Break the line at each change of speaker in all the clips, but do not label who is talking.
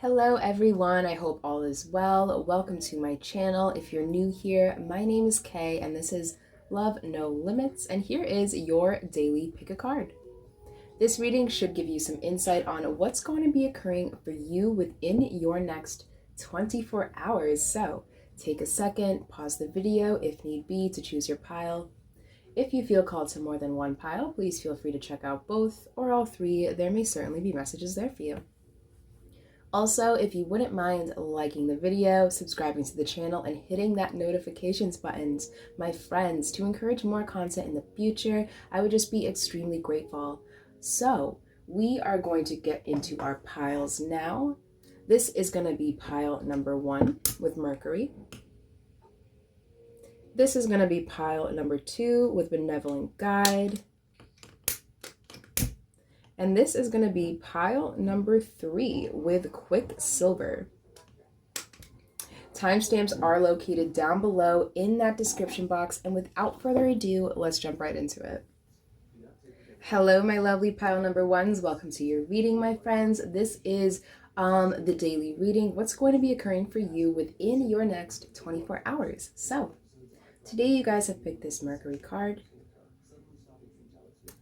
Hello everyone, I hope all is well. Welcome to my channel. If you're new here, my name is Kay and this is Love No Limits, and here is your daily pick a card. This reading should give you some insight on what's going to be occurring for you within your next 24 hours. So take a second, pause the video if need be to choose your pile. If you feel called to more than one pile, please feel free to check out both or all three. There may certainly be messages there for you. Also, if you wouldn't mind liking the video, subscribing to the channel, and hitting that notifications buttons, my friends, to encourage more content in the future, I would just be extremely grateful. So, we are going to get into our piles now. This is going to be pile number 1 with Mercury. This is going to be pile number 2 with Benevolent Guide. And this is going to be pile number 3 with Quicksilver. Timestamps are located down below in that description box. And without further ado, let's jump right into it. Hello, my lovely pile number 1s. Welcome to your reading, my friends. This is the daily reading. What's going to be occurring for you within your next 24 hours. So today you guys have picked this Mercury card.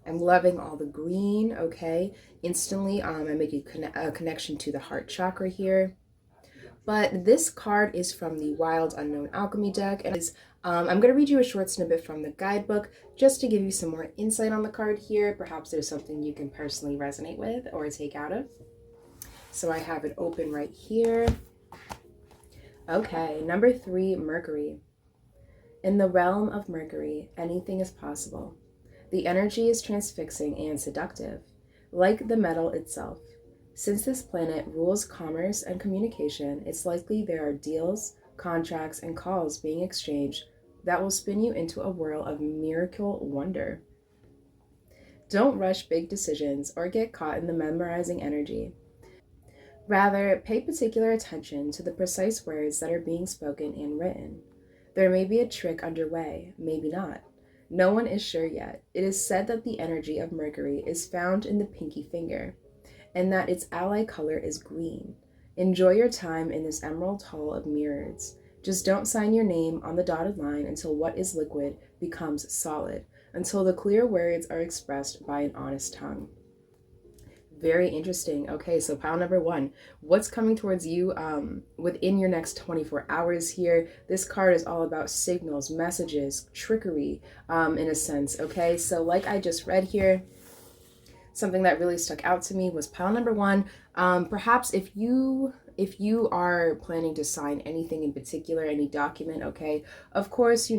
I'm loving all the green, okay? Instantly, I'm making a connection to the heart chakra here. But this card is from the Wild Unknown Alchemy deck. And I'm going to read you a short snippet from the guidebook just to give you some more insight on the card here. Perhaps there's something you can personally resonate with or take out of. So I have it open right here. Okay, number 3, Mercury. In the realm of Mercury, anything is possible. The energy is transfixing and seductive, like the metal itself. Since this planet rules commerce and communication, it's likely there are deals, contracts, and calls being exchanged that will spin you into a whirl of miracle wonder. Don't rush big decisions or get caught in the memorizing energy. Rather, pay particular attention to the precise words that are being spoken and written. There may be a trick underway, maybe not. No one is sure yet. It is said that the energy of Mercury is found in the pinky finger, and that its ally color is green. Enjoy your time in this emerald hall of mirrors. Just don't sign your name on the dotted line until what is liquid becomes solid, until the clear words are expressed by an honest tongue. Very interesting. Okay, so pile number 1. What's coming towards you within your next 24 hours here? This card is all about signals, messages, trickery, in a sense. Okay, so like I just read here, something that really stuck out to me was pile number 1. Perhaps if you are planning to sign anything in particular, any document, okay, of course,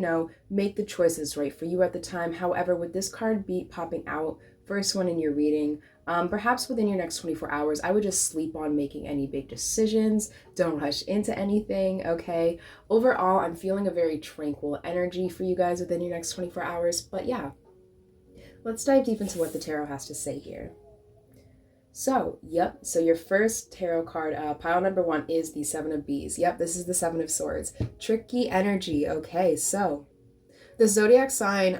make the choices right for you at the time. However, with this card be popping out, first one in your reading, perhaps within your next 24 hours, I would just sleep on making any big decisions. Don't rush into anything, okay? Overall, I'm feeling a very tranquil energy for you guys within your next 24 hours. But yeah, let's dive deep into what the tarot has to say here. So your first tarot card, pile number 1, is the 7 of Bees. Yep, this is the 7 of Swords. Tricky energy. Okay, so the zodiac sign,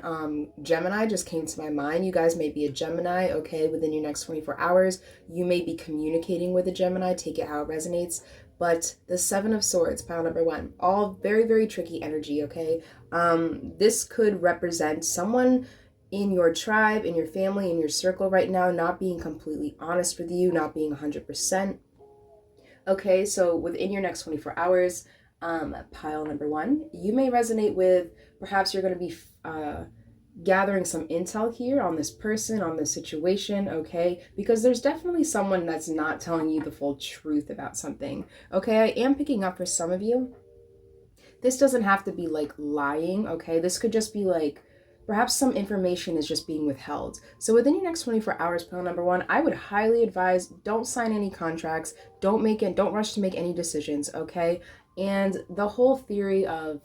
Gemini, just came to my mind. You guys may be a Gemini, okay, within your next 24 hours. You may be communicating with a Gemini, take it how it resonates. But the 7 of Swords, pile number 1, all very, very tricky energy, okay? This could represent someone in your tribe, in your family, in your circle right now, not being completely honest with you, not being 100%. Okay, so within your next 24 hours, pile number 1, you may resonate with, perhaps you're going to be gathering some intel here on this person, on this situation, okay? Because there's definitely someone that's not telling you the full truth about something, okay? I am picking up for some of you. This doesn't have to be like lying, okay? This could just be like, perhaps some information is just being withheld. So within your next 24 hours, pile number 1, I would highly advise don't sign any contracts, don't rush to make any decisions, okay? And the whole theory of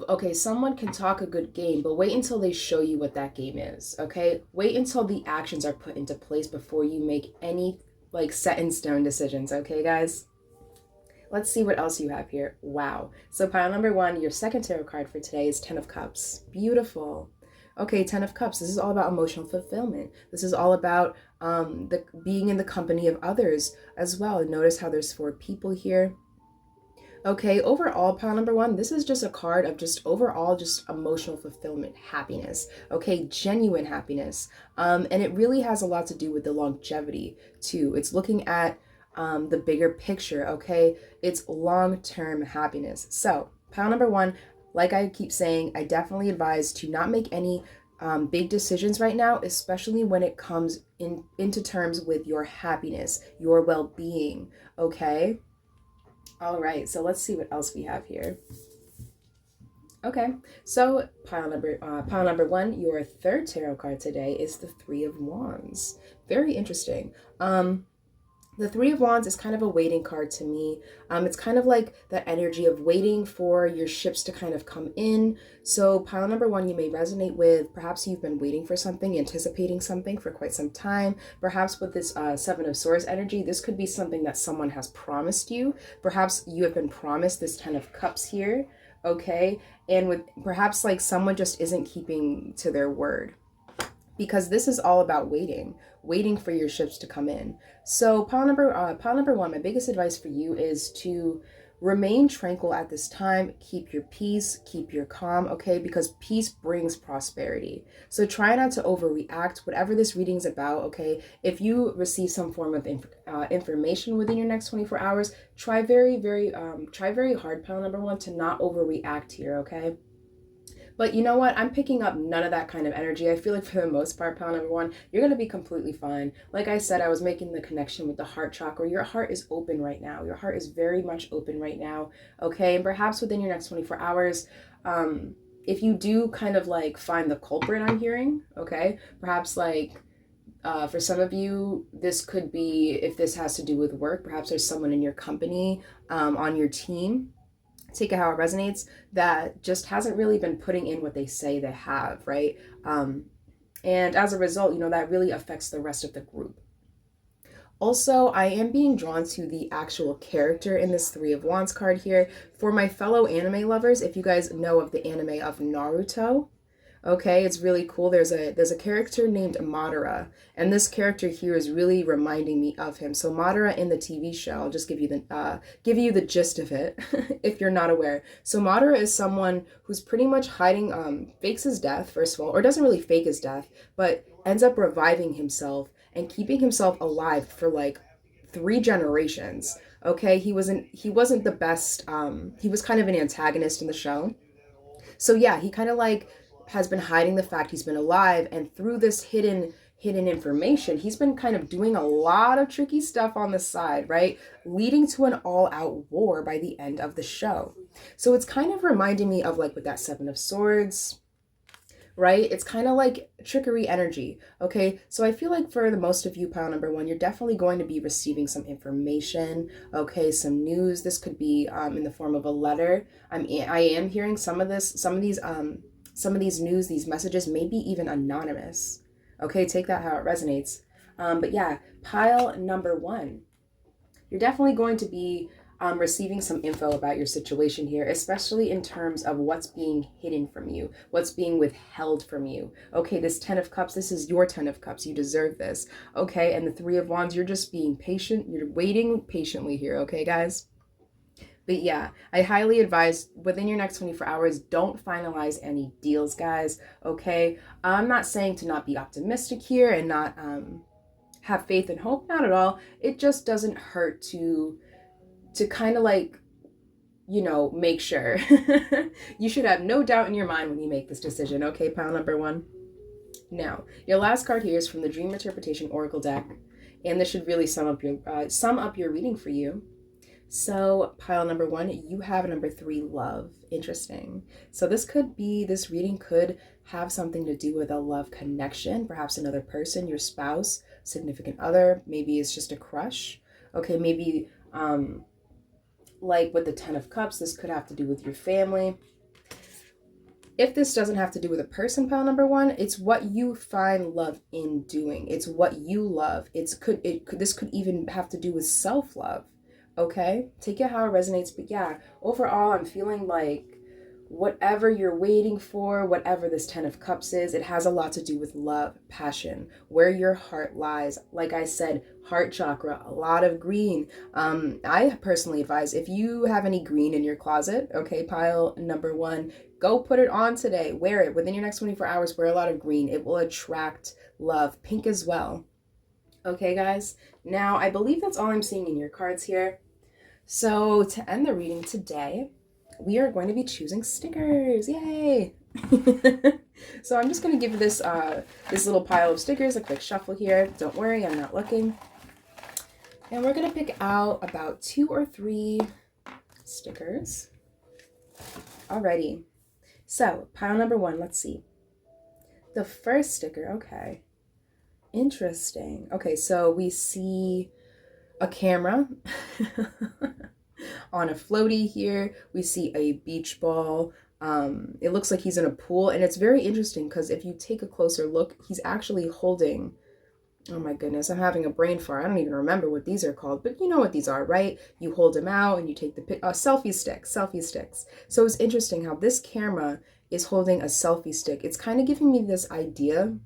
okay, someone can talk a good game, but wait until they show you what that game is, okay? Wait until the actions are put into place before you make any like set in stone decisions, okay, guys? Let's see what else you have here. Wow. So pile number 1, your second tarot card for today is 10 of Cups. Beautiful. Okay, 10 of Cups. This is all about emotional fulfillment. This is all about the being in the company of others as well. And notice how there's 4 people here. Okay, overall, pile number 1, this is just a card of just overall just emotional fulfillment, happiness, okay, genuine happiness. And it really has a lot to do with the longevity too. It's looking at the bigger picture, okay? It's long-term happiness. So, pile number 1, like I keep saying, I definitely advise to not make any big decisions right now, especially when it comes into terms with your happiness, your well-being, okay? All right, so let's see what else we have here. Okay, so pile number 1, your third tarot card today is the 3 of Wands. Very interesting. The 3 of Wands is kind of a waiting card to me. It's kind of like the energy of waiting for your ships to kind of come in. So pile number 1, you may resonate with, perhaps you've been waiting for something, anticipating something for quite some time. Perhaps with this 7 of Swords energy, this could be something that someone has promised you. Perhaps you have been promised this 10 of Cups here, okay? And with perhaps like someone just isn't keeping to their word, because this is all about waiting for your ships to come in. So pile number 1, my biggest advice for you is to remain tranquil at this time. Keep your peace, keep your calm, okay? Because peace brings prosperity. So try not to overreact, whatever this reading's about, okay? If you receive some form of information within your next 24 hours, try very hard, pile number 1, to not overreact here, okay? But you know what? I'm picking up none of that kind of energy. I feel like for the most part, pile number 1, you're going to be completely fine. Like I said, I was making the connection with the heart chakra. Your heart is open right now. Your heart is very much open right now. Okay. And perhaps within your next 24 hours, if you do kind of like find the culprit, I'm hearing, okay, perhaps like, for some of you, this could be, if this has to do with work, perhaps there's someone in your company, on your team, take it how it resonates, that just hasn't really been putting in what they say they have, right? And as a result, that really affects the rest of the group. Also, I am being drawn to the actual character in this 3 of Wands card here. For my fellow anime lovers, if you guys know of the anime of Naruto, okay, it's really cool. There's a character named Madara, and this character here is really reminding me of him. So Madara in the TV show, I'll just give you the gist of it if you're not aware. So Madara is someone who's pretty much hiding, fakes his death first of all, or doesn't really fake his death, but ends up reviving himself and keeping himself alive for like 3 generations. Okay, he wasn't the best. He was kind of an antagonist in the show. So yeah, he kind of like has been hiding the fact he's been alive, and through this hidden information, he's been kind of doing a lot of tricky stuff on the side, right? Leading to an all-out war by the end of the show. So it's kind of reminding me of like with that 7 of Swords, right? It's kind of like trickery energy, okay? So I feel like for the most of you, pile number 1, you're definitely going to be receiving some information, okay? Some news. This could be in the form of a letter. I am hearing some of these news, these messages, maybe even anonymous. Okay, take that how it resonates. But yeah, pile number 1, you're definitely going to be receiving some info about your situation here, especially in terms of what's being hidden from you, what's being withheld from you. Okay, this 10 of Cups, this is your 10 of Cups. You deserve this. Okay, and the 3 of Wands, you're just being patient. You're waiting patiently here, okay, guys? But yeah, I highly advise within your next 24 hours, don't finalize any deals, guys, okay? I'm not saying to not be optimistic here and not have faith and hope, not at all. It just doesn't hurt to kind of like, make sure. You should have no doubt in your mind when you make this decision, okay, pile number 1? Now, your last card here is from the Dream Interpretation Oracle deck, and this should really sum up your reading for you. So pile number 1, you have number 3, love. Interesting. So this reading could have something to do with a love connection, perhaps another person, your spouse, significant other, maybe it's just a crush. Okay, maybe like with the 10 of Cups, this could have to do with your family. If this doesn't have to do with a person, pile number 1, it's what you find love in doing. It's what you love. This could even have to do with self-love. Okay, take it how it resonates. But yeah, overall, I'm feeling like whatever you're waiting for, whatever this 10 of Cups is, it has a lot to do with love, passion, where your heart lies. Like I said, heart chakra, a lot of green. I personally advise, if you have any green in your closet, okay, pile number 1, go put it on today. Wear it within your next 24 hours. Wear a lot of green. It will attract love. Pink as well. Okay, guys. Now, I believe that's all I'm seeing in your cards here. So to end the reading today, we are going to be choosing stickers. Yay! So I'm just going to give this this little pile of stickers a quick shuffle here. Don't worry, I'm not looking. And we're going to pick out about 2 or 3 stickers. Alrighty. So pile number 1, let's see. The first sticker, okay. Interesting. Okay, so we see a camera on a floaty here. We see a beach ball. It looks like he's in a pool, and it's very interesting because if you take a closer look, he's actually holding, oh my goodness, I'm having a brain fart. I don't even remember what these are called, but you know what these are, right? You hold them out and you take the selfie sticks. So it's interesting how this camera is holding a selfie stick. It's kind of giving me this idea,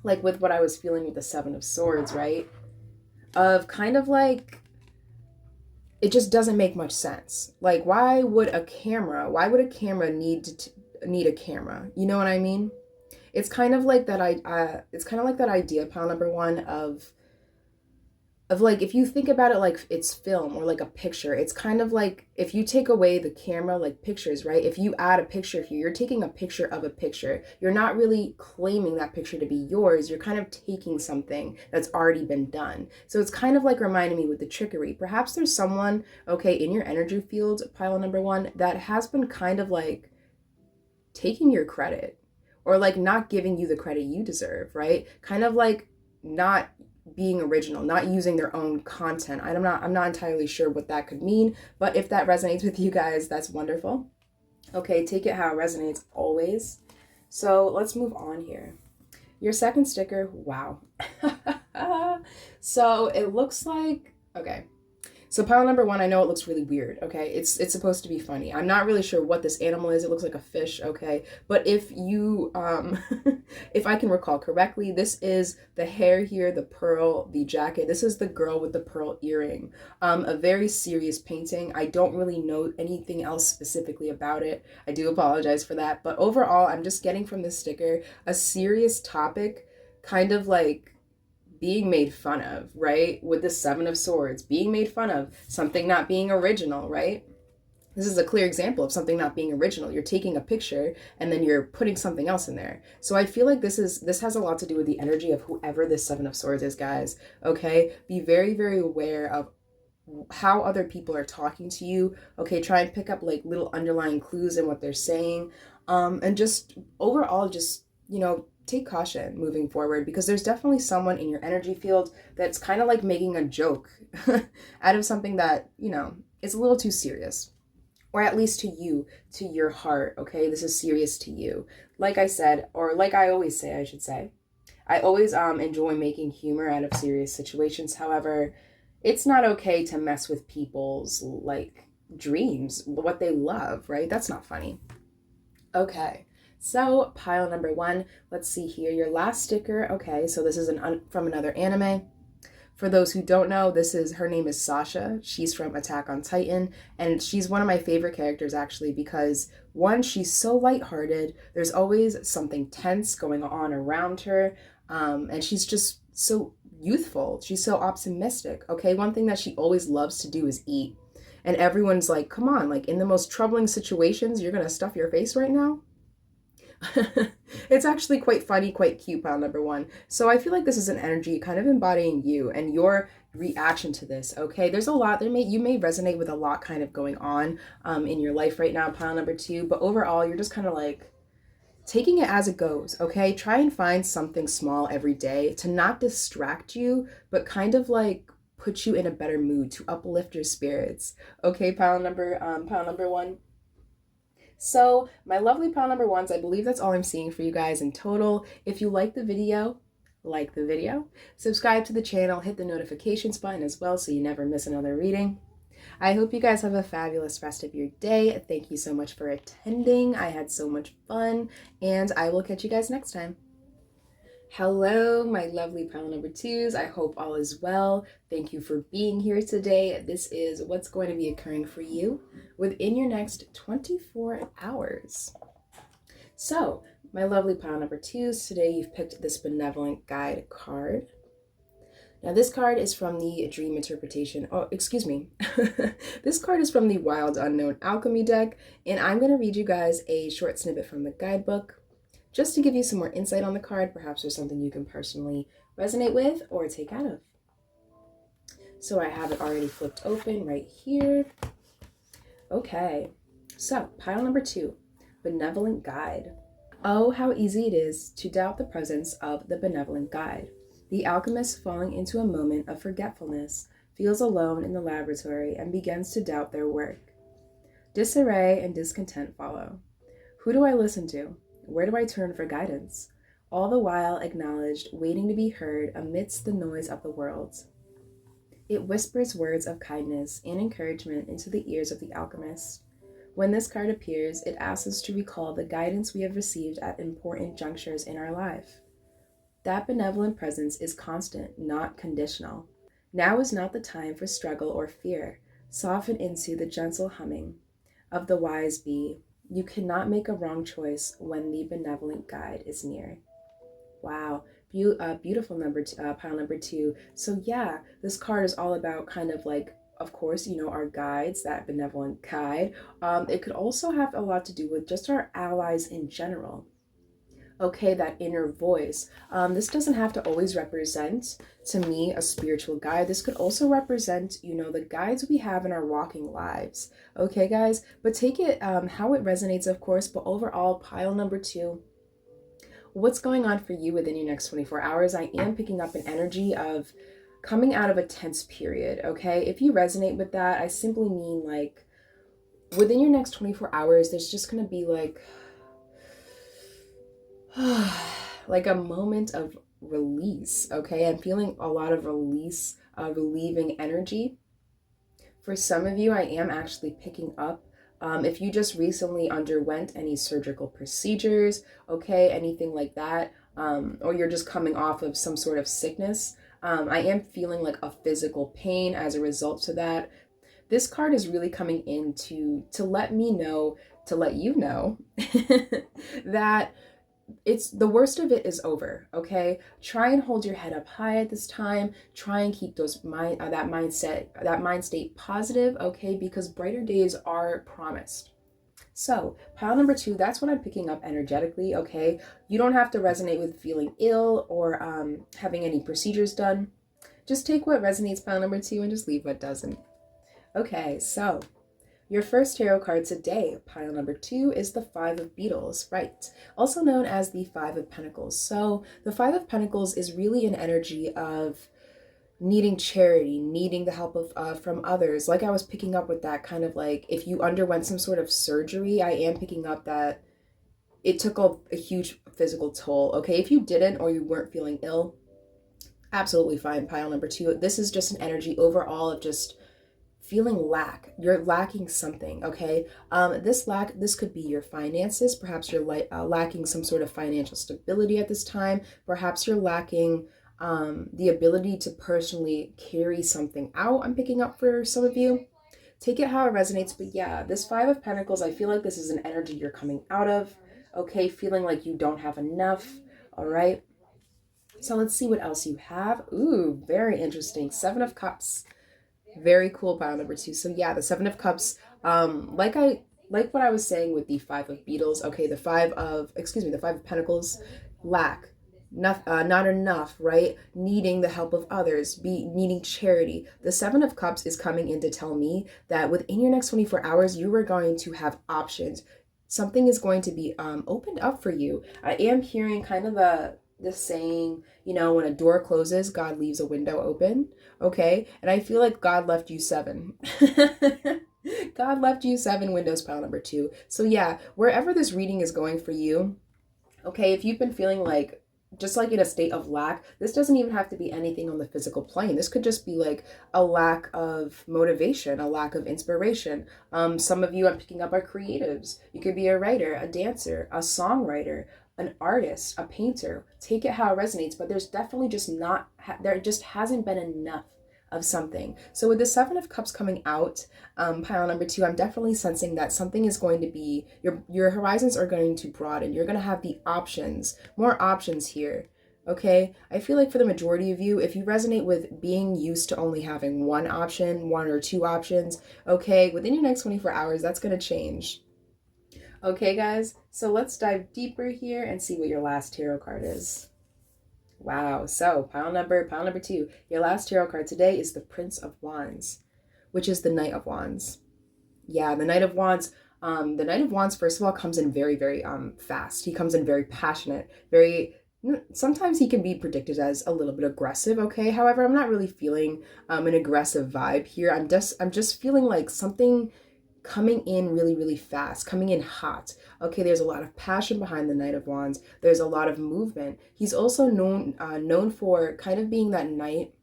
like with what I was feeling with the 7 of Swords, right? Of kind of like, it just doesn't make much sense. Like, why would a camera need a camera? You know what I mean? It's kind of like that idea, pile number 1, of like, if you think about it like it's film or like a picture, it's kind of like if you take away the camera, like pictures, right? If you add a picture here, you're taking a picture of a picture. You're not really claiming that picture to be yours. You're kind of taking something that's already been done. So it's kind of like reminding me with the trickery. Perhaps there's someone, okay, in your energy field, pile number 1, that has been kind of like taking your credit or like not giving you the credit you deserve, right? Kind of like not being original, not using their own content. I'm not entirely sure what that could mean, but if that resonates with you guys, that's wonderful. Okay, take it how it resonates always. So let's move on here. Your second sticker, wow. So it looks like, okay. So pile number 1, I know it looks really weird, okay? It's supposed to be funny. I'm not really sure what this animal is. It looks like a fish, okay? But if you, if I can recall correctly, this is the hair here, the pearl, the jacket. This is the girl with the pearl earring. A very serious painting. I don't really know anything else specifically about it. I do apologize for that. But overall, I'm just getting from this sticker a serious topic, kind of like being made fun of, right? With the 7 of Swords, being made fun of, something not being original, right? This is a clear example of something not being original. You're taking a picture and then you're putting something else in there. So I feel like this has a lot to do with the energy of whoever this 7 of Swords is, guys. Okay? Be very, very aware of how other people are talking to you. Okay, try and pick up like little underlying clues in what they're saying. And just overall, just, you know, take caution moving forward, because there's definitely someone in your energy field that's kind of like making a joke out of something that, you know, is a little too serious, or at least to you, to your heart. Okay, this is serious to you. Like I said, or like I always say, I should say, I always enjoy making humor out of serious situations. However, it's not okay to mess with people's like dreams, what they love, right? That's not funny. Okay. So pile number 1, let's see here, your last sticker. Okay, so this is from another anime. For those who don't know, her name is Sasha. She's from Attack on Titan, and she's one of my favorite characters actually because 1, she's so lighthearted. There's always something tense going on around her, and she's just so youthful. She's so optimistic. Okay, one thing that she always loves to do is eat, and everyone's like, come on, like in the most troubling situations, you're gonna stuff your face right now? It's actually quite funny, quite cute, pile number 1. So I feel like this is an energy kind of embodying you and your reaction to this. Okay, there's a lot you may resonate with a lot kind of going on in your life right now, pile number 2, but overall you're just kind of like taking it as it goes. Okay, try and find something small every day to not distract you, but kind of like put you in a better mood, to uplift your spirits. Okay, pile number 1. So my lovely pile number 1s, I believe that's all I'm seeing for you guys in total. If you like the video, subscribe to the channel, hit the notifications button as well so you never miss another reading. I hope you guys have a fabulous rest of your day. Thank you so much for attending. I had so much fun, and I will catch you guys next time. Hello, my lovely pile number twos. I hope all is well. Thank you for being here today. This is what's going to be occurring for you within your next 24 hours. So, my lovely pile number twos, today you've picked this benevolent guide card. Now, this card is from the Dream Interpretation. Oh, excuse me. This card is from the Wild Unknown Alchemy deck, and I'm going to read you guys a short snippet from the guidebook just to give you some more insight on the card. Perhaps there's something you can personally resonate with or take out of. So I have it already flipped open right here. Okay, so pile number 2, Benevolent Guide. Oh, how easy it is to doubt the presence of the benevolent guide. The alchemist, falling into a moment of forgetfulness, feels alone in the laboratory and begins to doubt their work. Disarray and discontent follow. Who do I listen to? Where do I turn for guidance? All the while acknowledged, waiting to be heard amidst the noise of the world. It whispers words of kindness and encouragement into the ears of the alchemist. When this card appears, it asks us to recall the guidance we have received at important junctures in our life. That benevolent presence is constant, not conditional. Now is not the time for struggle or fear. Soften into the gentle humming of the wise bee. You cannot make a wrong choice when the benevolent guide is near. Wow, beautiful pile number 2. So yeah, this card is all about kind of like, of course, our guides, that benevolent guide. It could also have a lot to do with just our allies in general. Okay, that inner voice. This doesn't have to always represent, to me, a spiritual guide. This could also represent, the guides we have in our walking lives. Okay, guys? But take it how it resonates, of course. But overall, pile number 2, what's going on for you within your next 24 hours? I am picking up an energy of coming out of a tense period, okay? If you resonate with that, I simply mean like within your next 24 hours, there's just going to be like a moment of release, okay? I'm feeling a lot of release, relieving energy. For some of you, I am actually picking up, if you just recently underwent any surgical procedures, okay, anything like that, or you're just coming off of some sort of sickness, I am feeling like a physical pain as a result to that. This card is really coming in to let me know, to let you know that it's the worst of it is over, okay? Try and hold your head up high at this time. Try and keep that mind state positive, okay? Because brighter days are promised. So pile number 2, that's what I'm picking up energetically, okay? You don't have to resonate with feeling ill or having any procedures done. Just take what resonates, pile number 2, and just leave what doesn't. Okay, so your first tarot card today, pile number 2, is the 5 of Beetles, right? Also known as the 5 of Pentacles. So the 5 of Pentacles is really an energy of needing charity, needing the help of from others. Like I was picking up with that kind of like, if you underwent some sort of surgery, I am picking up that it took a huge physical toll, okay? If you didn't or you weren't feeling ill, absolutely fine, pile number 2. This is just an energy overall of just feeling lack. You're lacking something, okay? This could be your finances. Perhaps you're lacking some sort of financial stability at this time. Perhaps you're lacking the ability to personally carry something out. I'm picking up for some of you. Take it how it resonates, but yeah, this 5 of Pentacles, I feel like this is an energy you're coming out of, okay? Feeling like you don't have enough, all right? So let's see what else you have. Ooh, very interesting. 7 of Cups. Very cool, pile number 2. So yeah, the 7 of Cups, like what I was saying with the 5 of Beetles, okay, the 5 of Pentacles, lack, not enough, right? Needing the help of others, needing charity. The 7 of Cups is coming in to tell me that within your next 24 hours, you are going to have options. Something is going to be opened up for you. I am hearing kind of the saying, when a door closes, God leaves a window open, okay? And I feel like God left you 7. God left you 7 windows, pile number 2. So yeah, wherever this reading is going for you, okay, if you've been feeling like just like in a state of lack. This doesn't even have to be anything on the physical plane. This could just be like a lack of motivation, a lack of inspiration. Some of you I'm picking up are creatives. You could be a writer, a dancer, a songwriter, an artist, a painter. Take it how it resonates, but there's definitely just not, there just hasn't been enough of something. So with the Seven of Cups coming out, pile number 2, I'm definitely sensing that something is going to be, your horizons are going to broaden. You're going to have the options, more options here. Okay, I feel like for the majority of you, if you resonate with being used to only having one option, 1 or 2 options, okay, within your next 24 hours, that's going to change. Okay, guys, so let's dive deeper here and see what your last tarot card is. Wow, so pile number 2, your last tarot card today is the Prince of Wands, which is the Knight of Wands. Yeah, the Knight of Wands, first of all, comes in very, very fast. He comes in very passionate, very, sometimes he can be predicted as a little bit aggressive, okay? However, I'm not really feeling an aggressive vibe here. I'm just feeling like something coming in really, really fast, coming in hot. Okay, there's a lot of passion behind the Knight of Wands. There's a lot of movement. He's also known for kind of being that knight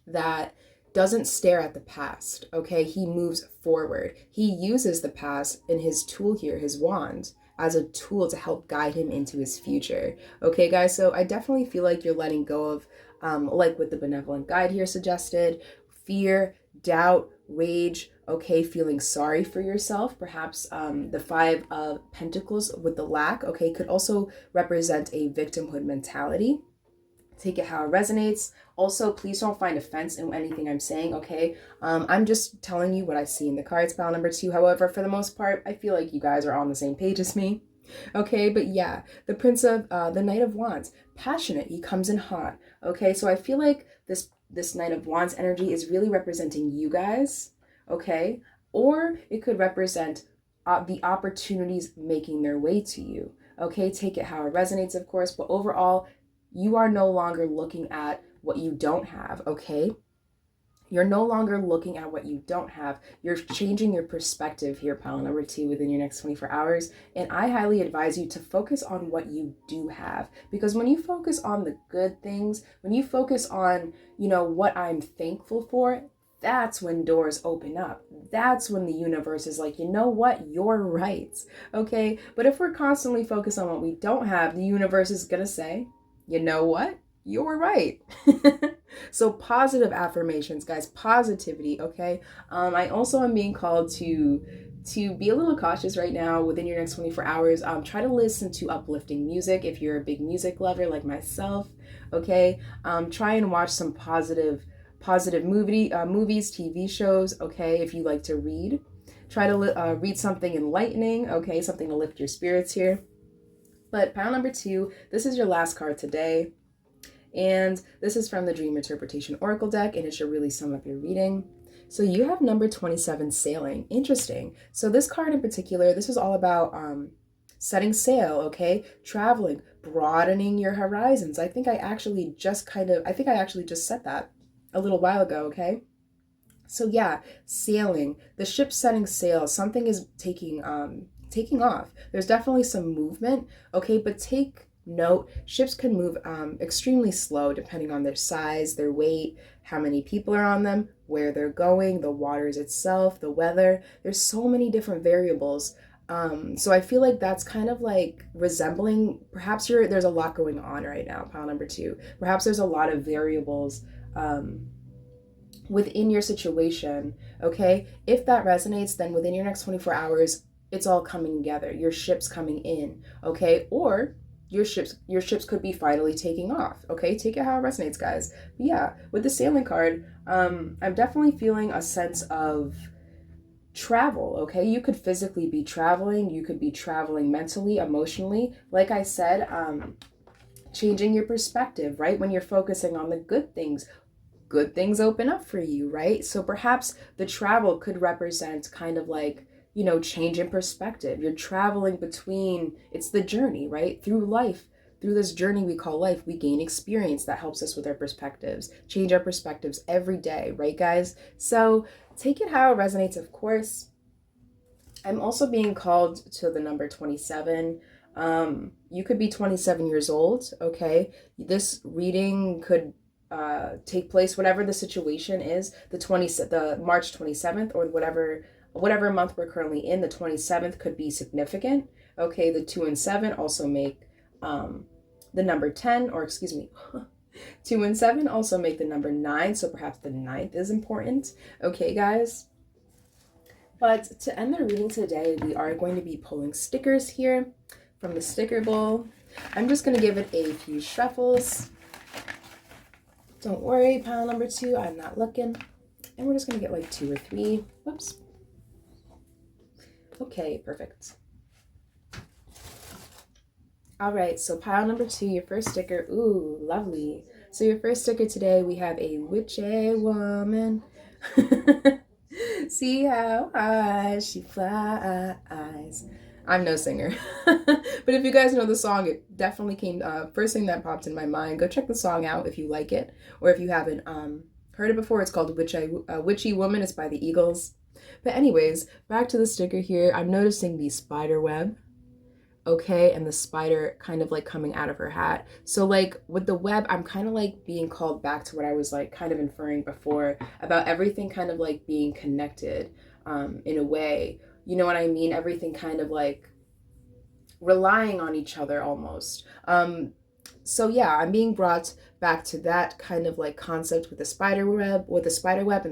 that doesn't stare at the past. Okay, he moves forward. He uses the past in his tool here, his wand, as a tool to help guide him into his future. Okay, guys, so I definitely feel like you're letting go of, like with the benevolent guide here suggested, fear, doubt, rage, okay, feeling sorry for yourself. Perhaps the 5 of Pentacles with the lack, okay, could also represent a victimhood mentality. Take it how it resonates. Also, please don't find offense in anything I'm saying, okay? I'm just telling you what I see in the cards, pile number 2. However, for the most part, I feel like you guys are on the same page as me. Okay, but yeah, the the Knight of Wands, passionate, he comes in hot. Okay, so I feel like this Knight of Wands energy is really representing you guys, okay? Or it could represent the opportunities making their way to you, okay? Take it how it resonates, of course, but overall, you are no longer looking at what you don't have, okay? You're no longer looking at what you don't have. You're changing your perspective here, pile number 2, within your next 24 hours. And I highly advise you to focus on what you do have. Because when you focus on the good things, when you focus on, what I'm thankful for, that's when doors open up. That's when the universe is like, you know what? You're right. Okay? But if we're constantly focused on what we don't have, the universe is going to say, you know what? You're right. So positive affirmations, guys, positivity, okay? I also am being called to be a little cautious right now within your next 24 hours. Try to listen to uplifting music if you're a big music lover like myself, okay? Try and watch some positive movies, TV shows, okay? If you like to read, try to read something enlightening, okay? Something to lift your spirits here. But pile number 2, this is your last card today. And this is from the Dream Interpretation Oracle deck, and it should really sum up your reading. So you have number 27, sailing. Interesting. So this card in particular, this is all about setting sail, okay? Traveling, broadening your horizons. I think I actually just said that a little while ago, okay? So yeah, sailing, the ship setting sail, something is taking off. There's definitely some movement, okay? But take note, ships can move extremely slow depending on their size, their weight, how many people are on them, where they're going, the waters itself, the weather. There's so many different variables. So I feel like that's kind of like resembling, perhaps there's a lot going on right now, pile number 2. Perhaps there's a lot of variables within your situation, okay? If that resonates, then within your next 24 hours, it's all coming together. Your ship's coming in, okay? Or your ships could be finally taking off, okay? Take it how it resonates, guys. But yeah, with the sailing card, I'm definitely feeling a sense of travel, okay? You could physically be traveling. You could be traveling mentally, emotionally. Like I said, changing your perspective, right? When you're focusing on the good things open up for you, right? So perhaps the travel could represent kind of like, change in perspective. You're traveling between, it's the journey, right? Through life, through this journey we call life, we gain experience that helps us with our perspectives, change our perspectives every day, right, guys? So take it how it resonates, of course. I'm also being called to the number 27. You could be 27 years old, okay? This reading could take place, whatever the situation is, the March 27th, or whatever month we're currently in. The 27th could be significant. Okay, the 2 and 7 also make the number 10, or excuse me, 2 and 7 also make the number 9, so perhaps the 9th is important. Okay, guys? But to end the reading today, we are going to be pulling stickers here from the sticker bowl. I'm just going to give it a few shuffles. Don't worry, pile number 2, I'm not looking. And we're just going to get like 2 or 3. Whoops. Okay, perfect. All right, so pile number 2, your first sticker. Ooh, lovely. So your first sticker today, we have a witchy woman. See how high she flies. I'm no singer. But if you guys know the song, it definitely came, first thing that popped in my mind. Go check the song out if you like it. Or if you haven't heard it before, it's called Witchy Woman. It's by the Eagles. But anyways, back to the sticker here. I'm noticing the spider web. Okay, and the spider kind of like coming out of her hat. So like with the web, I'm kind of like being called back to what I was like kind of inferring before about everything kind of like being connected in a way. You know what I mean? Everything kind of like relying on each other almost. So yeah, I'm being brought back to that kind of like concept with the spider web, and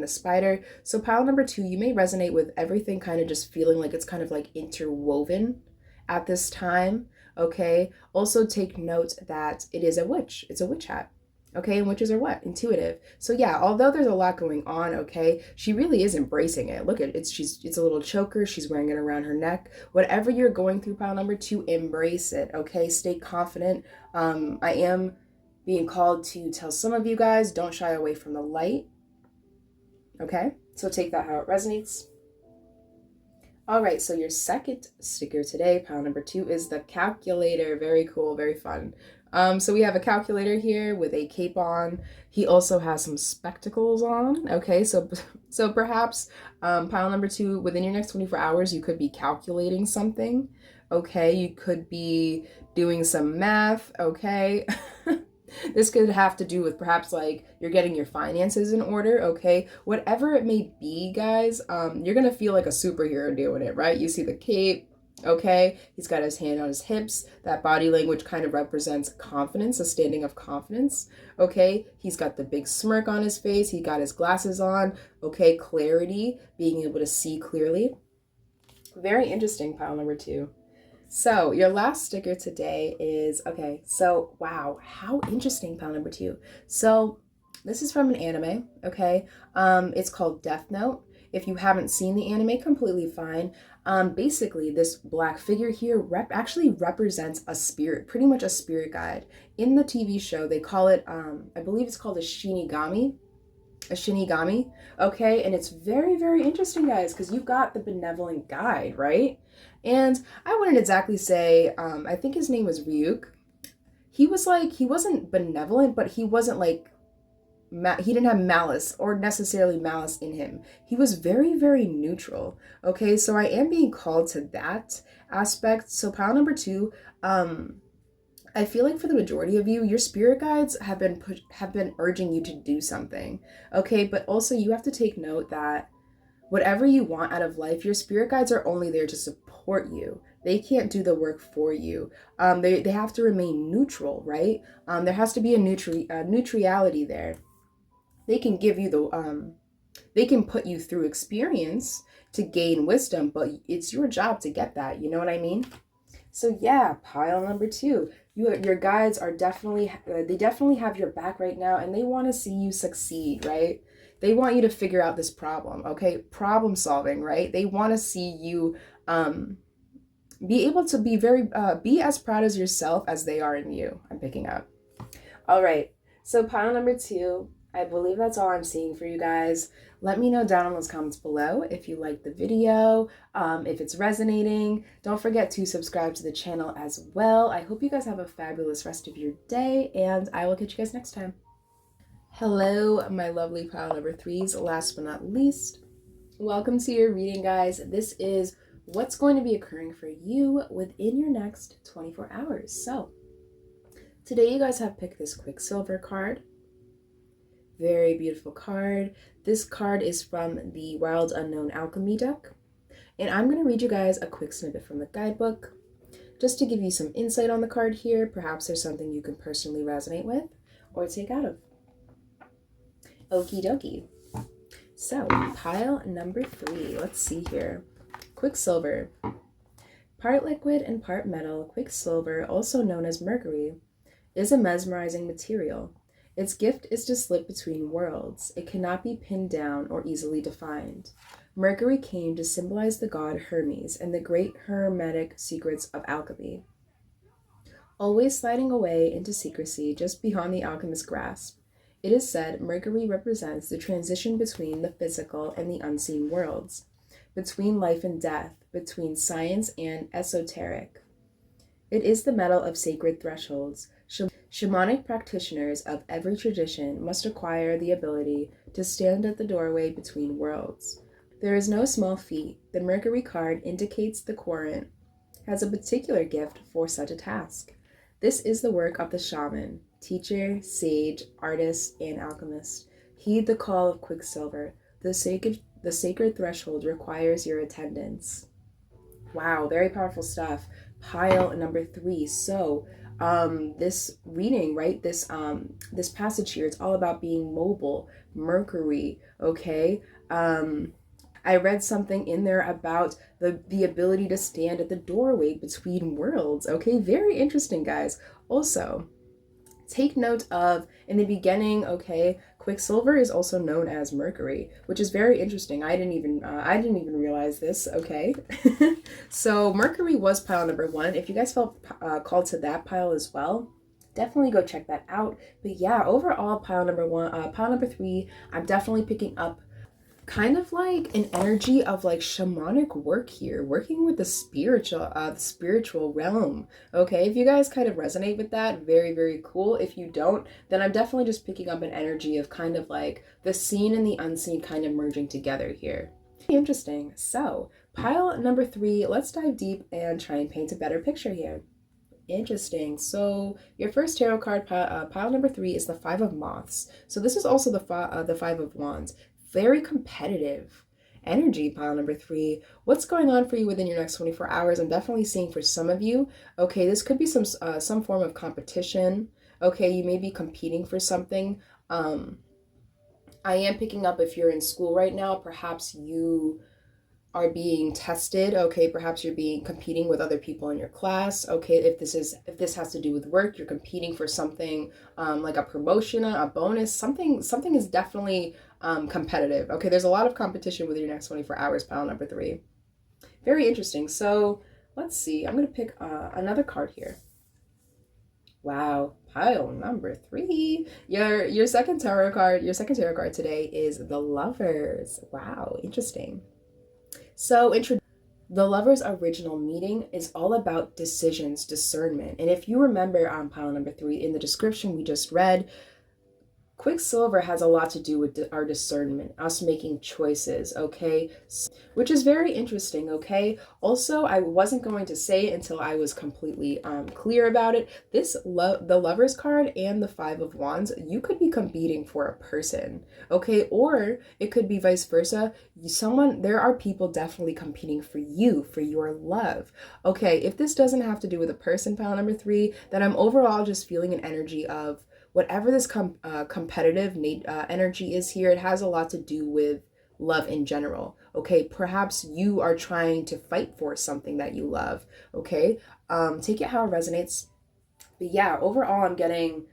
the spider. So pile number 2, you may resonate with everything kind of just feeling like it's kind of like interwoven at this time. Okay, also take note that it is a witch. It's a witch hat. Okay, and witches are what? Intuitive. So yeah, although there's a lot going on, okay, she really is embracing it. Look at it. It's a little choker. She's wearing it around her neck. Whatever you're going through, pile number 2, embrace it. Okay, stay confident. I am being called to tell some of you guys, don't shy away from the light. Okay, so take that how it resonates. All right, so your second sticker today, pile number 2, is the calculator. Very cool, very fun. So we have a calculator here with a cape on. He also has some spectacles on. Okay, so perhaps pile number 2, within your next 24 hours, you could be calculating something. Okay, you could be doing some math. Okay. This could have to do with perhaps like you're getting your finances in order, okay? Whatever it may be, guys, you're gonna feel like a superhero doing it, right? You see the cape, okay? He's got his hand on his hips. That body language kind of represents confidence, a standing of confidence, okay? He's got the big smirk on his face. He got his glasses on, okay? Clarity, being able to see clearly. Very interesting, pile number 2. So your last sticker today is, okay, so wow, how interesting, pile number 2. So this is from an anime, okay? It's called Death Note. If you haven't seen the anime, completely fine. Basically, this black figure here actually represents a spirit, pretty much a spirit guide. In the TV show, they call it, I believe it's called a Shinigami, okay? And it's very, very interesting, guys, because you've got the benevolent guide, right? And I wouldn't exactly say, I think his name was Ryuk. He wasn't benevolent, but he wasn't like, he didn't have malice or necessarily malice in him. He was very, very neutral. Okay, so I am being called to that aspect. So pile number 2, I feel like for the majority of you, your spirit guides have been urging you to do something. Okay, but also you have to take note that whatever you want out of life, your spirit guides are only there to support you. They can't do the work for you. They have to remain neutral, right? There has to be a neutrality there. They can give you they can put you through experience to gain wisdom, but it's your job to get that. You know what I mean? So yeah, pile number 2. Your guides are definitely have your back right now, and they want to see you succeed, right? They want you to figure out this problem, okay? Problem solving, right? They want to see you be able to be as proud as yourself as they are in you. I'm picking up. All right, so pile number 2, I believe that's all I'm seeing for you guys. Let me know down in those comments below if you like the video, if it's resonating. Don't forget to subscribe to the channel as well. I hope you guys have a fabulous rest of your day, and I will catch you guys next time. Hello, my lovely pile number 3s. Last but not least, welcome to your reading, guys. This is what's going to be occurring for you within your next 24 hours. So today you guys have picked this Quicksilver card. Very beautiful card. This card is from the Wild Unknown Alchemy deck. And I'm going to read you guys a quick snippet from the guidebook, just to give you some insight on the card here. Perhaps there's something you can personally resonate with or take out of. Okie dokie. So, pile number 3. Let's see here. Quicksilver. Part liquid and part metal, Quicksilver, also known as mercury, is a mesmerizing material. Its gift is to slip between worlds. It cannot be pinned down or easily defined. Mercury came to symbolize the god Hermes and the great hermetic secrets of alchemy, always sliding away into secrecy just beyond the alchemist's grasp. It is said Mercury represents the transition between the physical and the unseen worlds, between life and death, between science and esoteric. It is the metal of sacred thresholds. Shamanic practitioners of every tradition must acquire the ability to stand at the doorway between worlds. There is no small feat. The Mercury card indicates the querent has a particular gift for such a task. This is the work of the shaman, teacher, sage, artist, and alchemist. Heed the call of Quicksilver. The sacred threshold requires your attendance. Wow, very powerful stuff. Pile number 3. So, this reading, right? This passage here, it's all about being mobile. Mercury, okay? I read something in there about the ability to stand at the doorway between worlds. Okay, very interesting, guys. Also, take note of, in the beginning, okay, Quicksilver is also known as Mercury, which is very interesting. I didn't even realize this, okay? So Mercury was pile number 1. If you guys felt called to that pile as well, definitely go check that out. But yeah, overall, pile number 3, I'm definitely picking up kind of like an energy of like shamanic work here, working with the spiritual realm. Okay, if you guys kind of resonate with that, very, very cool. If you don't, then I'm definitely just picking up an energy of kind of like the seen and the unseen kind of merging together here. Interesting. So pile number 3, let's dive deep and try and paint a better picture here. Interesting. So your first tarot card, pile number 3, is the 5 of Moths. So this is also the 5 of Wands. Very competitive energy, pile number 3. What's going on for you within your next 24 hours? I'm definitely seeing for some of you, okay, this could be some form of competition. Okay, you may be competing for something. I am picking up, if you're in school right now, perhaps you are being tested. Okay, perhaps you're competing with other people in your class. Okay, if this has to do with work, you're competing for something like a promotion, a bonus, something is definitely competitive. Okay, there's a lot of competition within your next 24 hours, pile number 3. Very interesting. So let's see, I'm gonna pick another card here. Wow, pile number 3. Your second tarot card today is the Lovers. Wow, interesting. So the Lovers' original meeting is all about decisions, discernment. And if you remember on pile number 3 in the description we just read, Quicksilver has a lot to do with our discernment, us making choices, okay? Which is very interesting, okay? Also, I wasn't going to say it until I was completely clear about it. The Lovers card and the 5 of Wands, you could be competing for a person, okay? Or it could be vice versa. There are people definitely competing for you, for your love, okay? If this doesn't have to do with a person, pile number 3, then I'm overall just feeling an energy of whatever this competitive energy is here. It has a lot to do with love in general, okay? Perhaps you are trying to fight for something that you love, okay? Take it how it resonates. But yeah, overall, I'm getting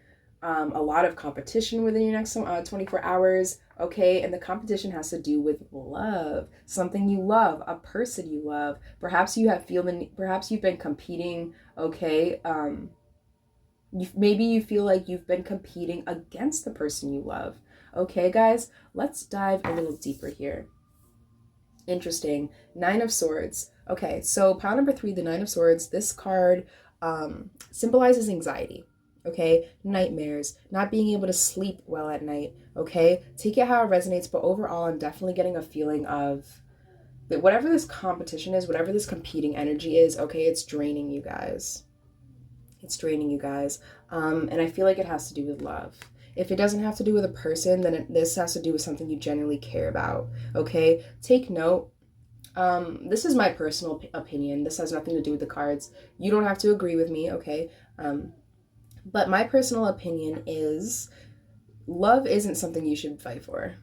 a lot of competition within your next 24 hours, okay? And the competition has to do with love, something you love, a person you love. Perhaps you've been competing, okay? Maybe you feel like you've been competing against the person you love. Okay, guys, let's dive a little deeper here. Interesting. 9 of Swords. Okay, so pile number 3, the 9 of Swords, this card symbolizes anxiety. Okay, nightmares, not being able to sleep well at night. Okay, take it how it resonates, but overall, I'm definitely getting a feeling of whatever this competition is, whatever this competing energy is, okay, it's draining you guys. It's draining you guys. And I feel like it has to do with love. If it doesn't have to do with a person, then this has to do with something you genuinely care about, okay? Take note. This is my personal opinion. This has nothing to do with the cards. You don't have to agree with me, okay? But my personal opinion is love isn't something you should fight for,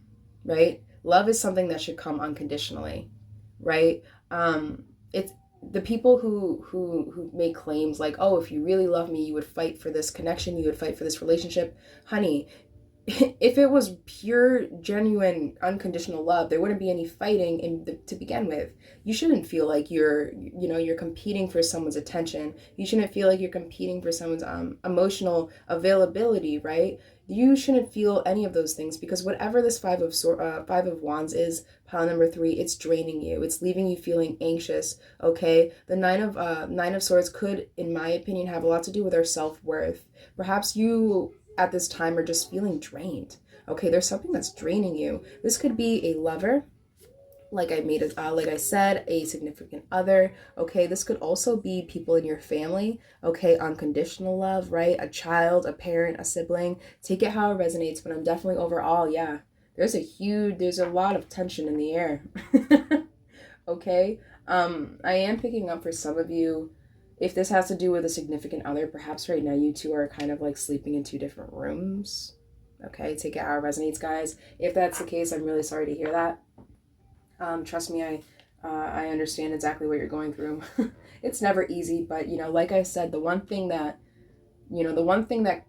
right? Love is something that should come unconditionally, right? It's the people who make claims like, oh, if you really love me, you would fight for this connection, you would fight for this relationship. Honey, if it was pure, genuine, unconditional love, there wouldn't be any fighting to begin with. You shouldn't feel like you're competing for someone's attention. You shouldn't feel like you're competing for someone's emotional availability, right? You shouldn't feel any of those things, because whatever this Five of Wands is, pile number 3, it's draining you. It's leaving you feeling anxious, okay? The Nine of Swords could, in my opinion, have a lot to do with our self-worth. Perhaps you at this time are just feeling drained. Okay, there's something that's draining you. This could be a lover, like I said, a significant other. Okay, this could also be people in your family. Okay, unconditional love, right? A child, a parent, a sibling. Take it how it resonates, but I'm definitely overall, yeah. There's a lot of tension in the air. Okay, I am picking up for some of you, if this has to do with a significant other, perhaps right now you two are kind of like sleeping in 2 different rooms. Okay, take it how it resonates, guys. If that's the case, I'm really sorry to hear that. Trust me, I understand exactly what you're going through. It's never easy, but like I said, the one thing that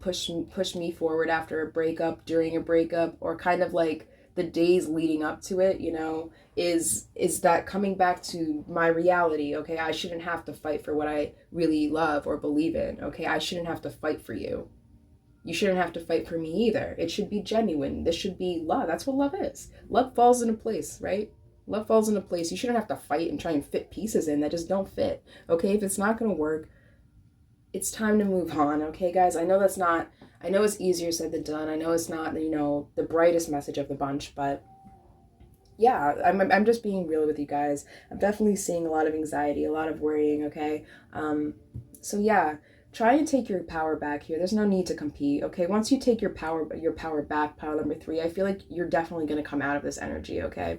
pushed me forward after a breakup, during a breakup, or kind of like the days leading up to it, is that coming back to my reality. Okay, I shouldn't have to fight for what I really love or believe in. Okay, I shouldn't have to fight for you. You shouldn't have to fight for me either. It should be genuine. This should be love. That's what love is. Love falls into place, right? Love falls into place. You shouldn't have to fight and try and fit pieces in that just don't fit. Okay, if it's not going to work, it's time to move on. Okay, guys, I know it's easier said than done. I know it's not, the brightest message of the bunch, but yeah, I'm just being real with you guys. I'm definitely seeing a lot of anxiety, a lot of worrying, okay? So yeah, try and take your power back here. There's no need to compete, okay? Once you take your power back, pile number 3, I feel like you're definitely going to come out of this energy, okay?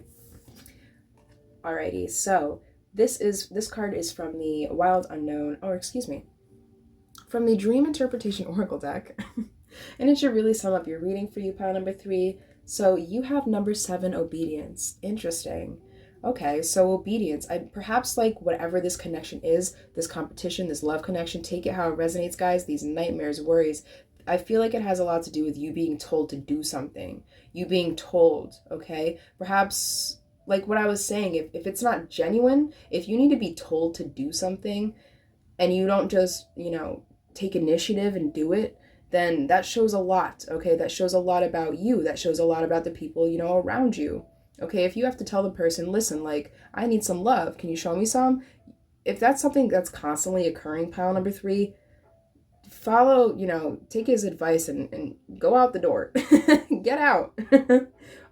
Alrighty, so this card is from the Wild Unknown, from the Dream Interpretation Oracle deck. And it should really sum up your reading for you, pile number 3. So you have number 7, obedience. Interesting. Okay, so obedience. Perhaps like whatever this connection is, this competition, this love connection, take it how it resonates, guys. These nightmares, worries. I feel like it has a lot to do with you being told to do something. You being told, okay? Perhaps, like what I was saying, if it's not genuine, if you need to be told to do something and you don't just, take initiative and do it, then that shows a lot, okay? That shows a lot about you. That shows a lot about the people, around you. Okay, if you have to tell the person, listen, like, I need some love. Can you show me some? If that's something that's constantly occurring, pile number 3, follow, take his advice and go out the door. Get out.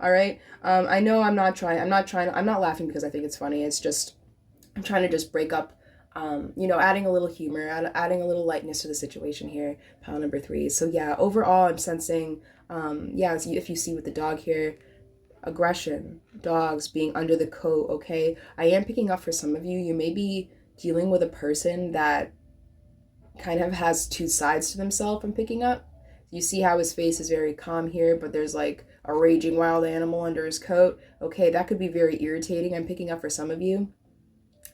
All right. I know I'm not laughing because I think it's funny. It's just, I'm trying to just break up, adding a little humor, adding a little lightness to the situation here, pile number 3. So yeah, overall, I'm sensing, if you see with the dog here, aggression, dogs, being under the coat, okay? I am picking up for some of you, you may be dealing with a person that kind of has 2 sides to themselves. I'm picking up. You see how his face is very calm here, but there's like a raging wild animal under his coat. Okay, that could be very irritating. I'm picking up for some of you.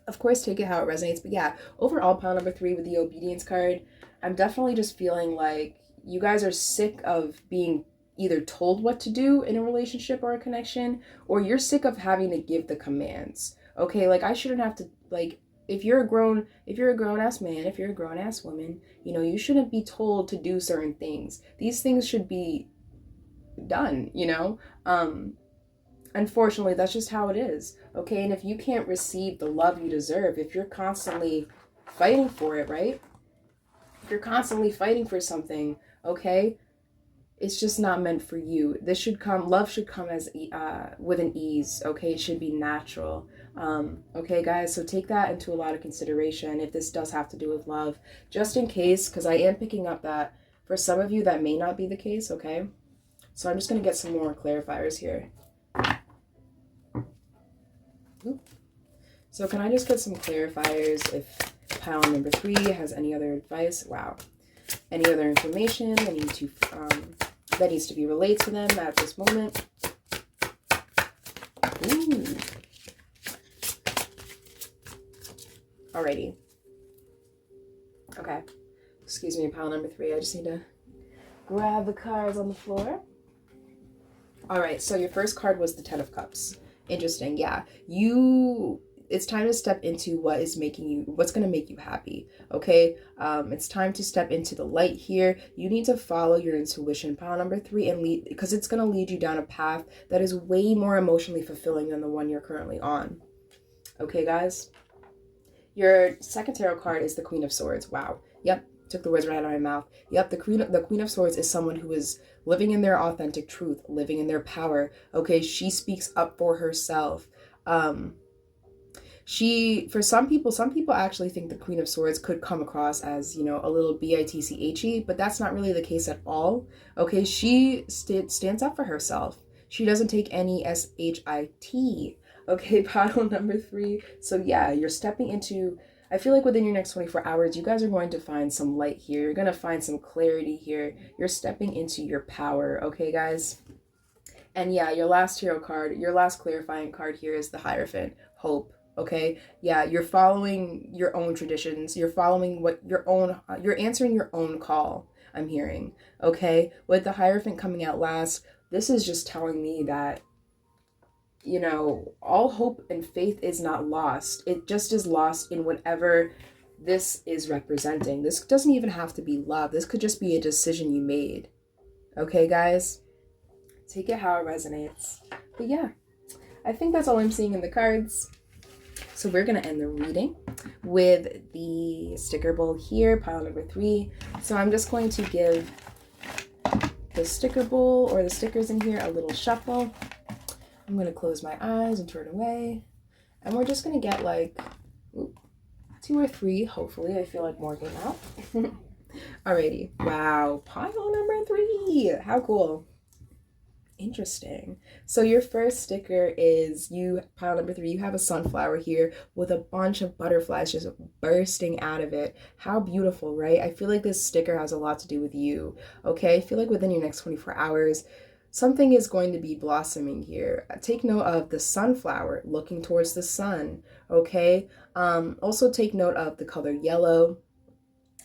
Of course, take it how it resonates. But yeah, overall, pile number 3 with the obedience card, I'm definitely just feeling like you guys are sick of being either told what to do in a relationship or a connection, or you're sick of having to give the commands. Okay, like I shouldn't have to, like, if you're a grown ass man, if you're a grown ass woman, you shouldn't be told to do certain things. These things should be done, Unfortunately, that's just how it is. Okay, and if you can't receive the love you deserve, if you're constantly fighting for it, right? If you're constantly fighting for something, okay, it's just not meant for you. This should come, love should come as with an ease, okay? It should be natural. Okay, guys, so take that into a lot of consideration if this does have to do with love, just in case, because I am picking up that for some of you that may not be the case, okay? So I'm just going to get some more clarifiers here. Oop. So can I just get some clarifiers if pile number 3 has any other advice? Wow. Any other information that needs to be relayed to them at this moment? Ooh. Alrighty. Okay. Excuse me, pile number 3. I just need to grab the cards on the floor. Alright, so your first card was the 10 of Cups. Interesting, yeah. It's time to step into what's going to make you happy, okay? It's time to step into the light here. You need to follow your intuition, pile number 3, and lead, because it's going to lead you down a path that is way more emotionally fulfilling than the one you're currently on. Okay, guys? Your second tarot card is the Queen of Swords. Wow. Yep, took the words right out of my mouth. Yep, the Queen of Swords is someone who is living in their authentic truth, living in their power. Okay, she speaks up for herself. For some people actually think the Queen of Swords could come across as, you know, a little bitchy, but that's not really the case at all. Okay, she stands up for herself. She doesn't take any shit. Okay, pile number 3. So yeah, you're stepping into, I feel like within your next 24 hours, you guys are going to find some light here. You're going to find some clarity here. You're stepping into your power, okay, guys? And yeah, your last tarot card, your last clarifying card here is the Hierophant, hope. Okay, yeah, you're following your own traditions. You're following you're answering your own call, I'm hearing. Okay, with the Hierophant coming out last, this is just telling me that, you know, all hope and faith is not lost. It just is lost in whatever this is representing. This doesn't even have to be love. This could just be a decision you made. Okay, guys? Take it how it resonates. But yeah, I think that's all I'm seeing in the cards. So we're going to end the reading with the sticker bowl here, pile number 3. So I'm just going to give the sticker bowl or the stickers in here a little shuffle. I'm going to close my eyes and turn away. And we're just going to get like 2 or 3, hopefully. I feel like more came out. Alrighty. Wow. Pile number 3. How cool. Interesting. So your first sticker is pile number 3. You have a sunflower here with a bunch of butterflies just bursting out of it. How beautiful, right? I feel like this sticker has a lot to do with you. Okay. I feel like within your next 24 hours, something is going to be blossoming here. Take note of the sunflower looking towards the sun. Okay. Also take note of the color yellow.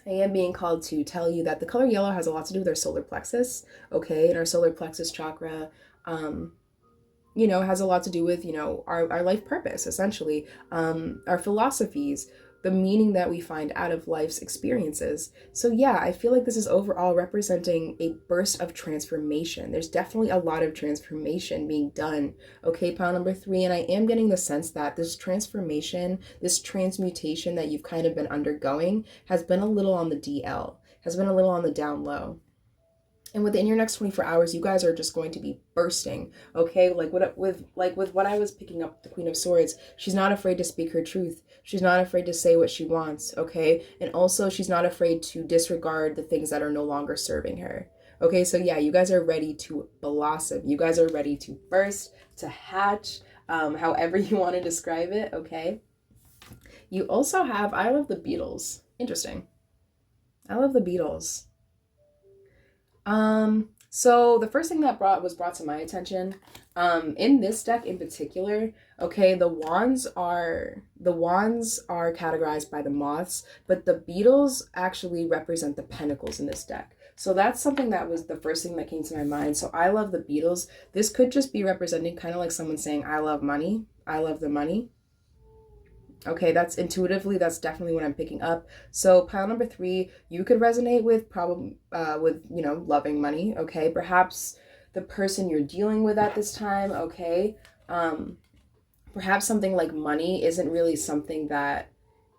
I am being called to tell you that the color yellow has a lot to do with our solar plexus, okay? And our solar plexus chakra, you know, has a lot to do with, you know, our life purpose, essentially, our philosophies, the meaning that we find out of life's experiences. So yeah, I feel like this is overall representing a burst of transformation. There's definitely a lot of transformation being done. Okay, pile number 3, and I am getting the sense that this transformation, this transmutation that you've kind of been undergoing has been a little on the DL, has been a little on the down low. And within your next 24 hours, you guys are just going to be bursting, okay? With what I was picking up, the Queen of Swords, she's not afraid to speak her truth. She's not afraid to say what she wants, okay? And also, she's not afraid to disregard the things that are no longer serving her. Okay, so yeah, you guys are ready to blossom. You guys are ready to burst, to hatch, however you want to describe it, okay? You also have, I love the Beatles. Interesting. I love the Beatles. So the first thing that was brought to my attention, in this deck in particular, okay, the wands are categorized by the moths, but the beetles actually represent the pentacles in this deck. So that's something that was the first thing that came to my mind. So I love the beetles. This could just be representing kind of like someone saying, I love money. I love the money. Okay, that's definitely what I'm picking up. So pile number 3, you could resonate with you know, loving money. Okay, perhaps the person you're dealing with at this time. Okay, perhaps something like money isn't really something that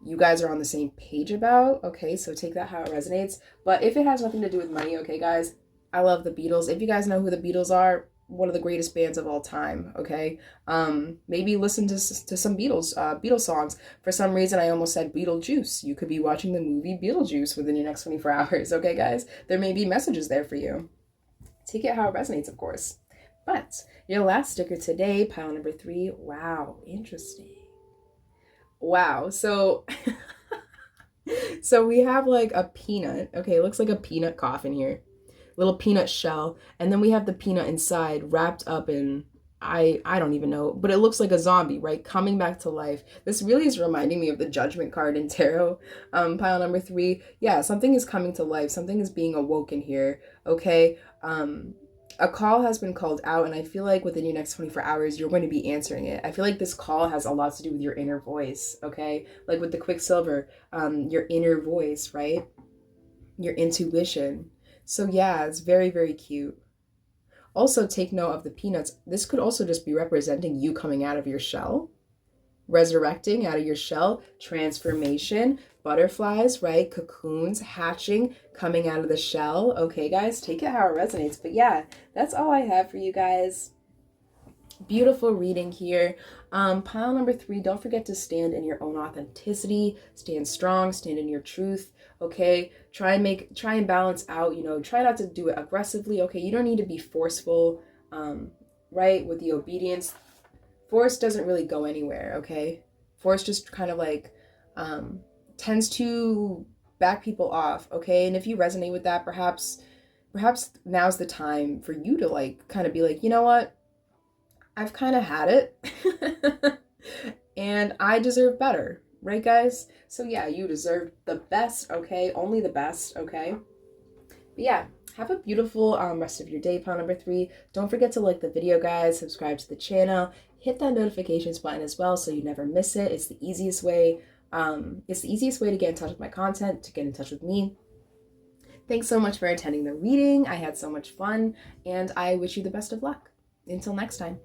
you guys are on the same page about. Okay, so take that how it resonates. But if it has nothing to do with money, okay, guys, I love the Beatles. If you guys know who the Beatles are, one of the greatest bands of all time. Okay, maybe listen to some Beatles songs. For some reason, I almost said Beetlejuice. You could be watching the movie Beetlejuice within your next 24 hours. Okay, guys, there may be messages there for you. Take it how it resonates, of course. But your last sticker today, pile number 3. Wow, interesting. Wow, so so we have like a peanut. Okay, it looks like a peanut coffin here. Little peanut shell, and then we have the peanut inside wrapped up in I don't even know, but it looks like a zombie, right? Coming back to life. This really is reminding me of the Judgment card in tarot. Pile number 3. Yeah, something is coming to life. Something is being awoken here. Okay. A call has been called out, and I feel like within your next 24 hours, you're going to be answering it. I feel like this call has a lot to do with your inner voice, okay? Like with the Quicksilver, your inner voice, right? Your intuition. So yeah, it's very, very cute. Also, take note of the peanuts. This could also just be representing you coming out of your shell, resurrecting out of your shell, transformation, butterflies, right? Cocoons, hatching, coming out of the shell. Okay, guys, take it how it resonates. But yeah, that's all I have for you guys. Beautiful reading here. Pile number 3, don't forget to stand in your own authenticity, stand strong, stand in your truth. Okay, try and balance out, try not to do it aggressively. Okay, you don't need to be forceful, right? With the obedience, force doesn't really go anywhere. Okay, force just kind of like tends to back people off. Okay, and if you resonate with that, perhaps now's the time for you to like kind of be like, you know what, I've kind of had it and I deserve better, right, guys? So yeah, you deserve the best, okay? Only the best, okay? But yeah, have a beautiful rest of your day, pile number 3. Don't forget to like the video, guys, subscribe to the channel, hit that notifications button as well so you never miss it. It's the easiest way. It's the easiest way to get in touch with my content, to get in touch with me. Thanks so much for attending the reading. I had so much fun, and I wish you the best of luck. Until next time.